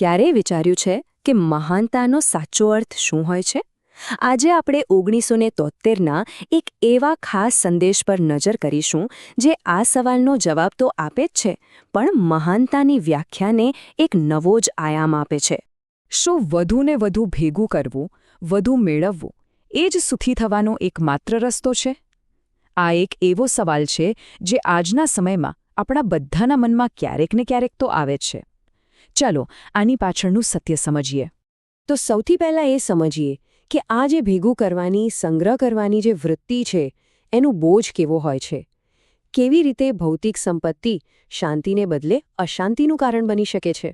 ક્યારેય વિચાર્યું છે કે મહાનતાનો સાચો અર્થ શું હોય છે? આજે આપણે 1973ના એક એવા ખાસ સંદેશ પર નજર કરીશું જે આ સવાલનો જવાબ તો આપે જ છે, પણ મહાનતાની વ્યાખ્યાને એક નવો જ આયામ આપે છે. શું વધુને વધુ ભેગું કરવું, વધુ મેળવવું, એ જ સુખી થવાનો એકમાત્ર રસ્તો છે? આ એક એવો સવાલ છે જે આજના સમયમાં આપણા બધાના મનમાં ક્યારેક ને ક્યારેક તો આવે જ છે. ચાલો આની પાછળનું સત્ય સમજીએ. તો સૌથી પહેલાં એ સમજીએ કે આ જે ભેગું કરવાની, સંગ્રહ કરવાની જે વૃત્તિ છે, એનું બોજ કેવો હોય છે. કેવી રીતે ભૌતિક સંપત્તિ શાંતિને બદલે અશાંતિનું કારણ બની શકે છે.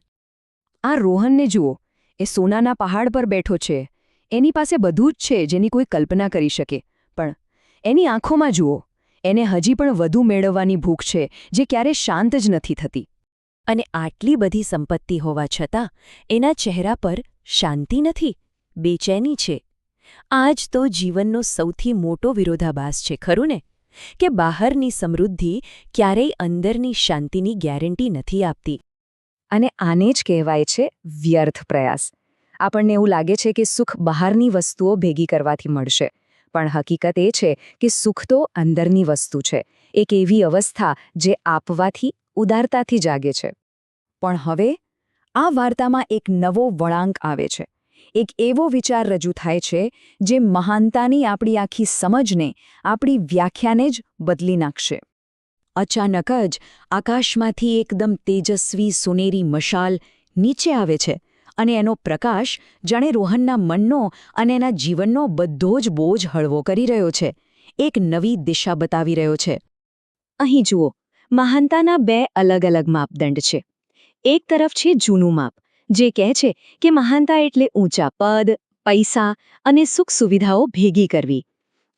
આ રોહનને જુઓ, એ સોનાના પહાડ પર બેઠો છે. એની પાસે બધું જ છે જેની કોઈ કલ્પના કરી શકે, પણ એની આંખોમાં જુઓ, એને હજી પણ વધુ મેળવવાની ભૂખ છે જે ક્યારે શાંત જ નથી થતી. અને આટલી બધી સંપત્તિ હોવા છતાં એના ચહેરા પર શાંતિ નથી, બેચેની છે. આ જ તો જીવનનો સૌથી મોટો વિરોધાભાસ છે, ખરું ને? કે બહારની સમૃદ્ધિ ક્યારેય અંદરની શાંતિની ગેરંટી નથી આપતી. અને આને જ કહેવાય છે વ્યર્થ પ્રયાસ. આપણને એવું લાગે છે કે સુખ બહારની વસ્તુઓ ભેગી કરવાથી મળશે, પણ હકીકત એ છે કે સુખ તો અંદરની વસ્તુ છે, એક એવી અવસ્થા જે આપવાથી, ઉદારતાથી જાગે છે. પણ હવે આ વાર્તામાં એક નવો વળાંક આવે છે. એક એવો વિચાર રજૂ થાય છે જે મહાનતાની આપણી આખી સમજને, આપણી વ્યાખ્યાને જ બદલી નાખશે. અચાનક જ આકાશમાંથી એકદમ તેજસ્વી સોનેરી મશાલ નીચે આવે છે અને એનો પ્રકાશ જાણે રોહનના મનનો અને એના જીવનનો બધો જ બોજ હળવો કરી રહ્યો છે, એક નવી દિશા બતાવી રહ્યો છે. અહીં જુઓ, મહાનતાના બે અલગ અલગ માપદંડ છે. એક તરફ છે જૂનું માપ, જે કહે છે કે મહાનતા એટલે ઊંચા પદ, પૈસા અને સુખ સુવિધાઓ ભેગી કરવી.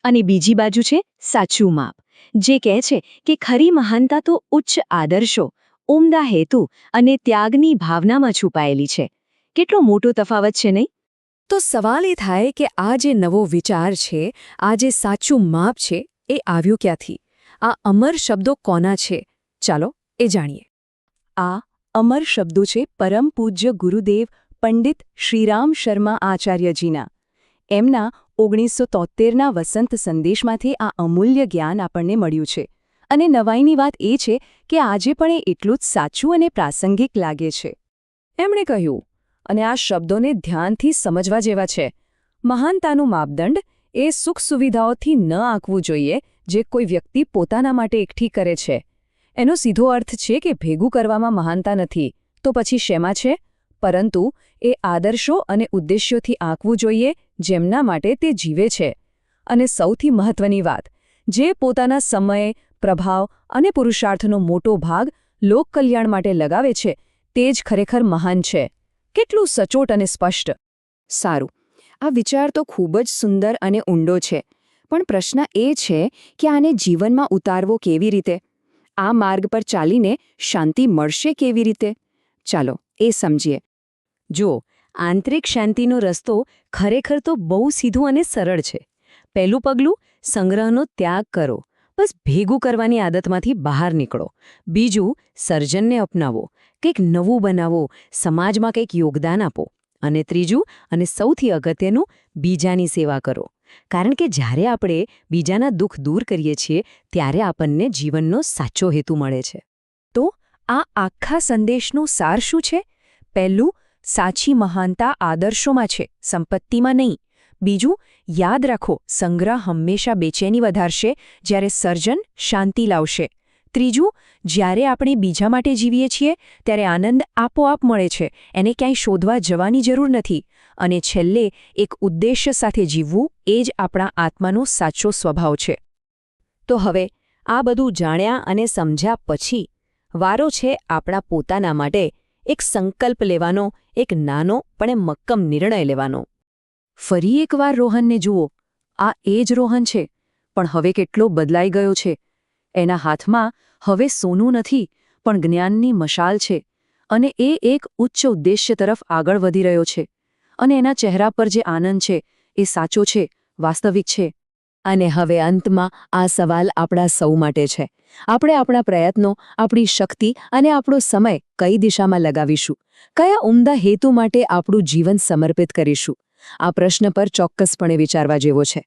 અને બીજી બાજુ છે સાચું માપ, જે કહે છે કે ખરી મહાનતા તો ઉચ્ચ આદર્શો, ઉમદા હેતુ અને ત્યાગની ભાવનામાં છુપાયેલી છે. કેટલો મોટો તફાવત છે, નહીં? તો સવાલ એ થાય કે આ જે નવો વિચાર છે, આ જે સાચું માપ છે, એ આવ્યું ક્યાંથી? આ અમર શબ્દો કોના છે? ચાલો એ જાણીએ. આ અમર શબ્દો છે પરમ પૂજ્ય ગુરુદેવ પંડિત શ્રીરામ શર્મા આચાર્યજીના. એમના 1973ના વસંત સંદેશમાંથી આ અમૂલ્ય જ્ઞાન આપણને મળ્યું છે. અને નવાઈની વાત એ છે કે આજે પણ એ એટલું જ સાચું અને પ્રાસંગિક લાગે છે. એમણે કહ્યું, અને આ શબ્દોને ધ્યાનથી સમજવા જેવા છે, મહાનતાનું માપદંડ એ સુખ સુવિધાઓથી ન આંકવું જોઈએ જે કોઈ વ્યક્તિ પોતાના માટે એકઠી કરે છે. એનો સીધો અર્થ છે કે ભેગું કરવામાં મહાનતા નથી, તો પછી શેમાં છે? પરંતુ એ આદર્શો અને ઉદ્દેશ્યોથી આંકવું જોઈએ જેમના માટે તે જીવે છે. અને સૌથી મહત્વની વાત, જે પોતાના સમય, પ્રભાવ અને પુરુષાર્થનો મોટો ભાગ લોકકલ્યાણ માટે લગાવે છે, તે જ ખરેખર મહાન છે. કેટલું સચોટ અને સ્પષ્ટ! સારું, આ વિચાર તો ખૂબ જ સુંદર અને ઊંડો છે, પણ પ્રશ્ન એ છે કે આને જીવનમાં ઉતારવો કેવી રીતે? આ માર્ગ પર ચાલીને શાંતિ મળશે કેવી રીતે? ચાલો એ સમજીએ. જો આંતરિક શાંતિનો રસ્તો ખરેખર તો બહુ સીધું અને સરળ છે. પહેલું પગલું, સંગ્રહનો ત્યાગ કરો. બસ ભેગું કરવાની આદતમાંથી બહાર નીકળો. બીજું, સર્જનને અપનાવો, કંઈક નવું બનાવો, સમાજમાં કંઈક યોગદાન આપો. અને ત્રીજું, અને સૌથી અગત્યનું, બીજાની સેવા કરો. કારણ કે જ્યારે આપણે બીજાના દુઃખ દૂર કરીએ છીએ, ત્યારે આપણને જીવનનો સાચો હેતુ મળે છે. તો આ આખા સંદેશનું સાર શું છે? પહેલું, સાચી મહાનતા આદર્શોમાં છે, સંપત્તિમાં નહીં. બીજું, યાદ રાખો, સંગ્રહ હંમેશા બેચેની વધારશે, જ્યારે સર્જન શાંતિ લાવશે. ત્રીજું, જ્યારે આપણે બીજા માટે જીવીએ છીએ ત્યારે આનંદ આપોઆપ મળે છે, એને ક્યાંય શોધવા જવાની જરૂર નથી. અને છેલ્લે, એક ઉદ્દેશ્ય સાથે જીવવું એ જ આપણા આત્માનો સાચો સ્વભાવ છે. તો હવે આ બધું જાણ્યા અને સમજ્યા પછી વારો છે આપણા પોતાના માટે એક સંકલ્પ લેવાનો, એક નાનો પણ મક્કમ નિર્ણય લેવાનો. ફરી એકવાર રોહનને જુઓ, આ એ જ રોહન છે, પણ હવે કેટલો બદલાઈ ગયો છે. એના હાથમાં હવે સોનું નથી, પણ જ્ઞાનની મશાલ છે, અને એ એક ઉચ્ચ ઉદ્દેશ્ય તરફ આગળ વધી રહ્યો છે. અને એના ચહેરા પર જે આનંદ છે, એ સાચો છે, વાસ્તવિક છે. અને હવે અંતમાં આ સવાલ આપણા સૌ માટે છે. આપણે આપણા પ્રયત્નો, આપણી શક્તિ અને આપણો સમય કઈ દિશામાં લગાવીશું? કયા ઉમદા હેતુ માટે આપણું જીવન સમર્પિત કરીશું? આ પ્રશ્ન પર ચોક્કસપણે વિચારવા જેવો છે.